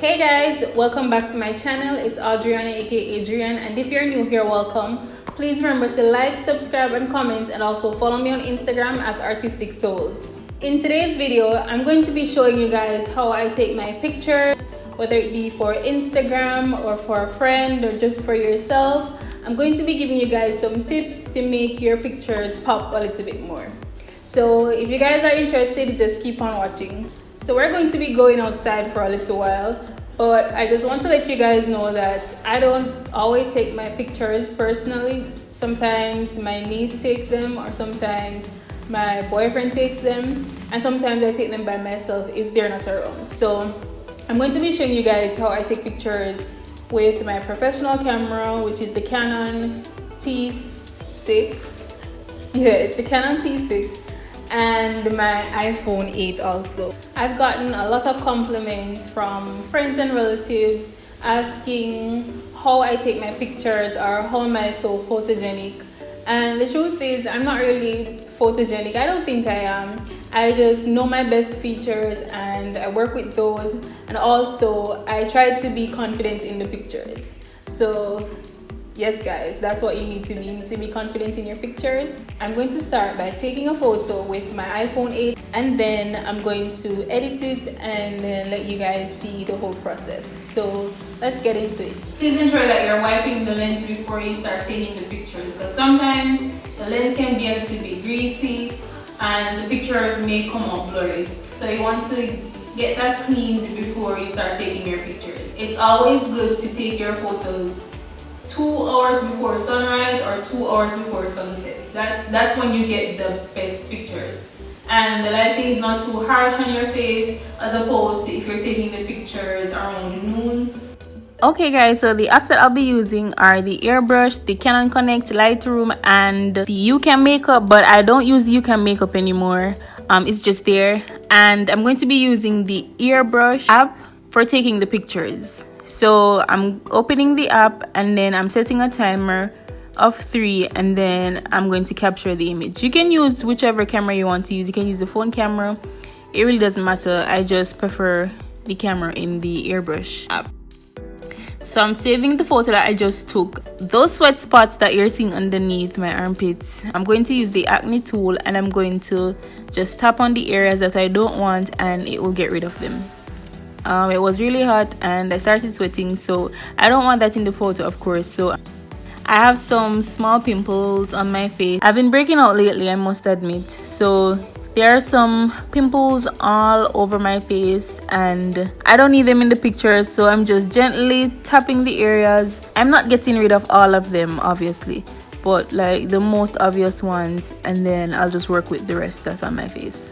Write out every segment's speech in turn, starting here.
Hey guys, welcome back to my channel. It's Adriana aka Adrian, and if you're new here, welcome. Please remember to like, subscribe and comment, and also follow me on Instagram at Artistic Souls. In today's video, I'm going to be showing you guys how I take my pictures, whether it be for Instagram or for a friend or just for yourself. I'm going to be giving you guys some tips to make your pictures pop a little bit more. So if you guys are interested, just keep on watching. So we're going to be going outside for a little while, but I just want to let you guys know that I don't always take my pictures personally. Sometimes my niece takes them, or sometimes my boyfriend takes them, and sometimes I take them by myself if they're not around. So I'm going to be showing you guys how I take pictures with my professional camera, which is the Canon T6. Yeah, it's the Canon T6. And my iPhone 8 also. I've gotten a lot of compliments from friends and relatives asking how I take my pictures or how am I so photogenic. And the truth is, I'm not really photogenic. I don't think I am. I just know my best features and I work with those. And also, I try to be confident in the pictures. So yes guys, that's what you need to be. You need to be confident in your pictures. I'm going to start by taking a photo with my iPhone 8, and then I'm going to edit it and then let you guys see the whole process. So let's get into it. Please ensure that you're wiping the lens before you start taking the pictures, because sometimes the lens can be a little bit greasy and the pictures may come out blurry. So you want to get that cleaned before you start taking your pictures. It's always good to take your photos 2 hours before sunrise or 2 hours before sunset. That's when you get the best pictures. And the lighting is not too harsh on your face as opposed to if you're taking the pictures around noon. Okay guys, so the apps that I'll be using are the Airbrush, the Canon Connect, Lightroom, and the YouCam Makeup, but I don't use the YouCam Makeup anymore. It's just there. And I'm going to be using the Airbrush app for taking the pictures. So I'm opening the app and then I'm setting a timer of 3, and then I'm going to capture the image. You can use whichever camera you want to use. You can use the phone camera. It really doesn't matter. I just prefer the camera in the Airbrush app. So I'm saving the photo that I just took. Those sweat spots that you're seeing underneath my armpits, I'm going to use the Acne tool and I'm going to just tap on the areas that I don't want and it will get rid of them. It was really hot and I started sweating, so I don't want that in the photo, of course. So I have some small pimples on my face. I've been breaking out lately, I must admit. So there are some pimples all over my face and I don't need them in the pictures, so I'm just gently tapping the areas. I'm not getting rid of all of them, obviously, but like the most obvious ones, and then I'll just work with the rest that's on my face.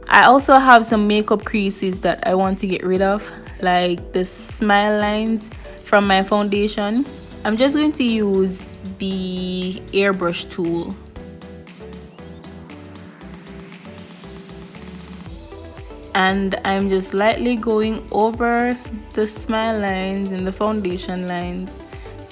I also have some makeup creases that I want to get rid of, like the smile lines from my foundation. I'm just going to use the airbrush tool. And I'm just lightly going over the smile lines and the foundation lines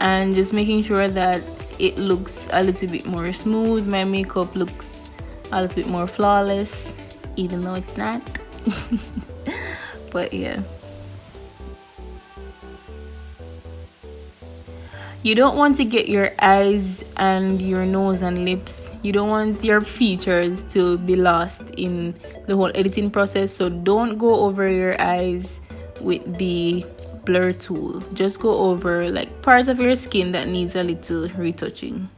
and just making sure that it looks a little bit more smooth. My makeup looks a little bit more flawless, even though it's not. But yeah, you don't want to get your eyes and your nose and lips. You don't want your features to be lost in the whole editing process, so don't go over your eyes with the blur tool. Just go over like parts of your skin that needs a little retouching.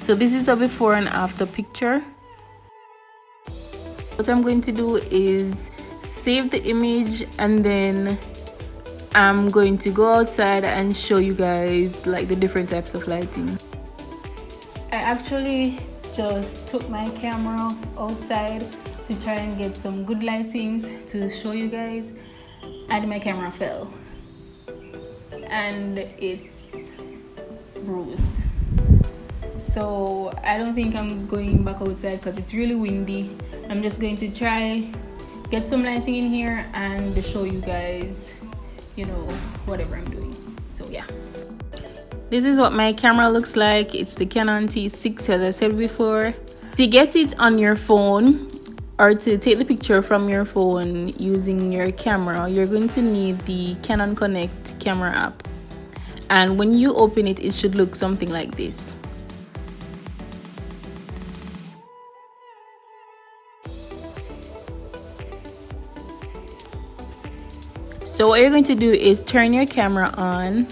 So this is a before and after picture. What I'm going to do is save the image and then I'm going to go outside and show you guys like the different types of lighting. I actually just took my camera outside to try and get some good lightings to show you guys, and my camera fell and it's bruised. so I don't think I'm going back outside because it's really windy. I'm just going to try get some lighting in here and show you guys, you know, whatever I'm doing. So yeah, this is what my camera looks like. It's the Canon T6, as I said before. To get it on your phone or to take the picture from your phone using your camera, you're going to need the Canon Connect camera app, and when you open it, it should look something like this. So what you're going to do is turn your camera on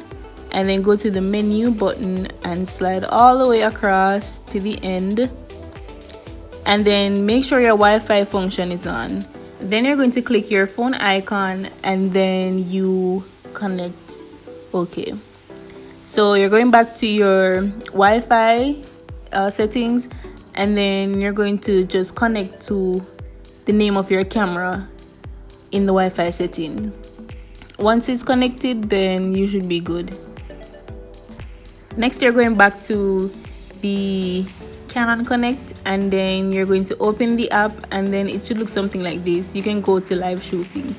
and then go to the menu button and slide all the way across to the end, and then make sure your Wi-Fi function is on. Then you're going to click your phone icon and then you connect. Okay, so you're going back to your Wi-Fi settings, and then you're going to just connect to the name of your camera in the Wi-Fi setting. Once it's connected, then you should be good. Next, you're going back to the Canon Connect, and then you're going to open the app, and then it should look something like this. You can go to live shooting.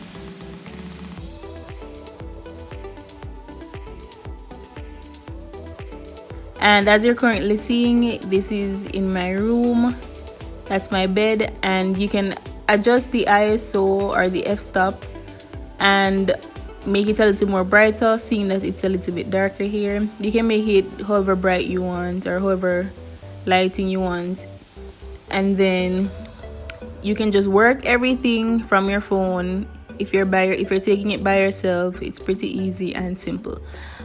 And as you're currently seeing, this is in my room. That's my bed, and you can adjust the ISO or the f-stop and make it a little more brighter, seeing that it's a little bit darker here. You can make it however bright you want or however lighting you want, and then you can just work everything from your phone. If you're taking it by yourself, it's pretty easy and simple.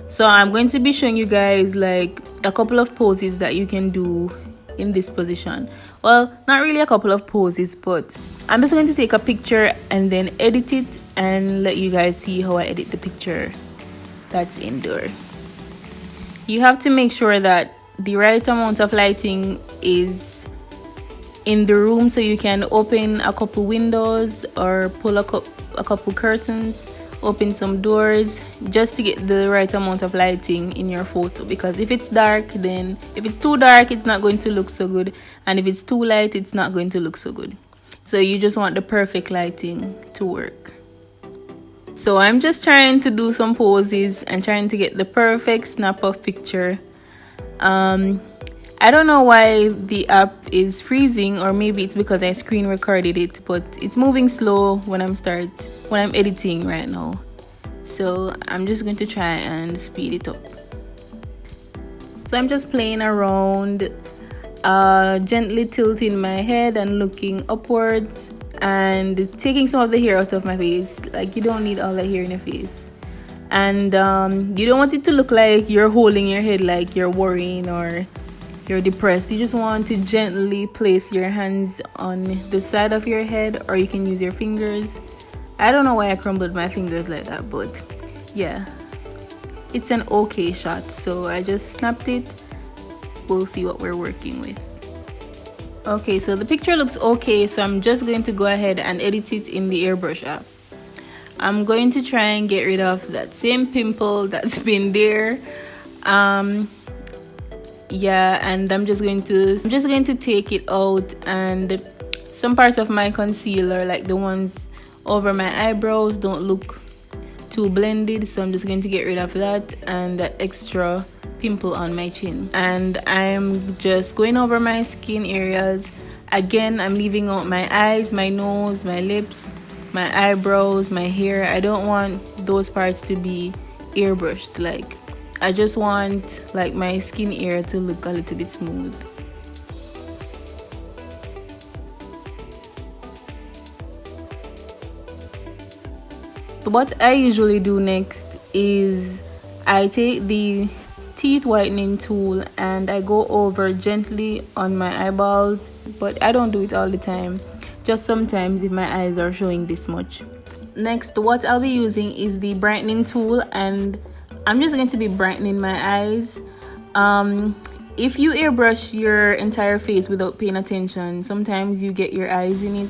So I'm going to be showing you guys like a couple of poses that you can do in this position. Well, not really a couple of poses, but I'm just going to take a picture and then edit it and let you guys see how I edit the picture that's indoor. You have to make sure that the right amount of lighting is in the room, so you can open a couple windows or pull a couple curtains, open some doors, just to get the right amount of lighting in your photo. Because if it's dark, then if it's too dark, it's not going to look so good, and if it's too light, it's not going to look so good. So you just want the perfect lighting to work. So I'm just trying to do some poses and trying to get the perfect snap of picture. I don't know why the app is freezing, or maybe it's because I screen recorded it, but it's moving slow when I'm editing right now. So I'm just going to try and speed it up. So I'm just playing around, gently tilting my head and looking upwards and taking some of the hair out of my face. Like, you don't need all that hair in your face. And you don't want it to look like you're holding your head like you're worrying or you're depressed. You just want to gently place your hands on the side of your head, or you can use your fingers. I don't know why I crumbled my fingers like that, but yeah, it's an okay shot. So I just snapped it. We'll see what we're working with. Okay, so the picture looks okay, so I'm just going to go ahead and edit it in the airbrush app. I'm going to try and get rid of that same pimple that's been there. Yeah, and I'm just going to take it out, and some parts of my concealer, like the ones over my eyebrows, don't look too blended, so I'm just going to get rid of that and that extra pimple on my chin. And I'm just going over my skin areas. Again, I'm leaving out my eyes, my nose, my lips, my eyebrows, my hair. I don't want those parts to be airbrushed. Like, I just want like my skin area to look a little bit smooth. What I usually do next is I take the teeth whitening tool and I go over gently on my eyeballs, but I don't do it all the time, just sometimes if my eyes are showing this much. Next, what I'll be using is the brightening tool, and I'm just going to be brightening my eyes. If you airbrush your entire face without paying attention, sometimes you get your eyes in it.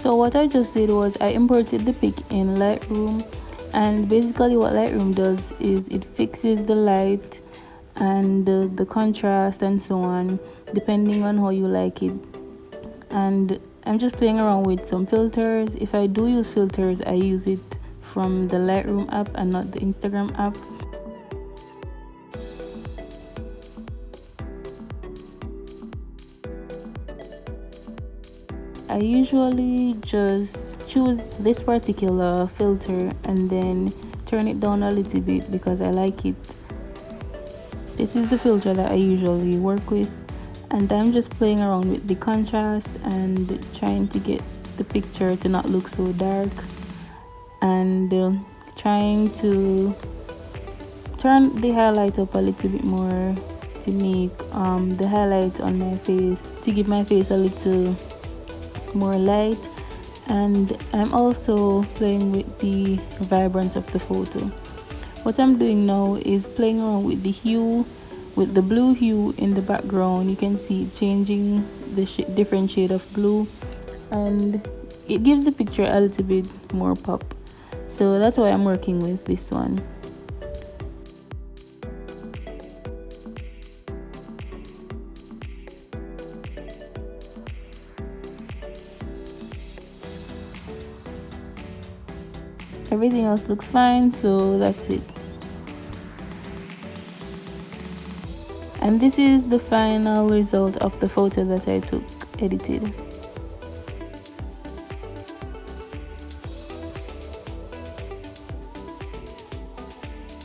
So what I just did was I imported the pic in Lightroom, and basically what Lightroom does is it fixes the light and the contrast and so on depending on how you like it. And I'm just playing around with some filters. If I do use filters, I use it from the Lightroom app and not the Instagram app. I usually just choose this particular filter and then turn it down a little bit because I like it. This is the filter that I usually work with, and I'm just playing around with the contrast and trying to get the picture to not look so dark, and trying to turn the highlight up a little bit more to make the highlight on my face, to give my face a little more light. And I'm also playing with the vibrance of the photo. What I'm doing now is playing around with the hue, with the blue hue in the background. You can see it changing the different shade of blue, and it gives the picture a little bit more pop. So that's why I'm working with this one. Everything else looks fine, so that's it. And this is the final result of the photo that I took edited.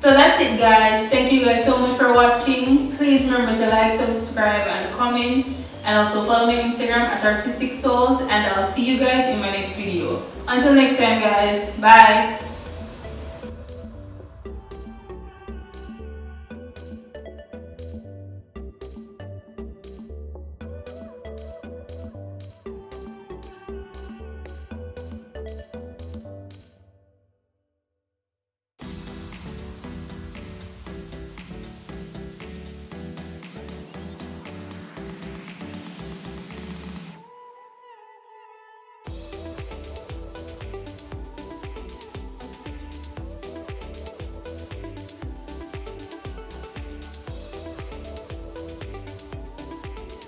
So that's it, guys. Thank you guys so much for watching. Please remember to like, subscribe and comment, and also follow me on Instagram at Artistic Souls, and I'll see you guys in my next video. Until next time, guys. Bye.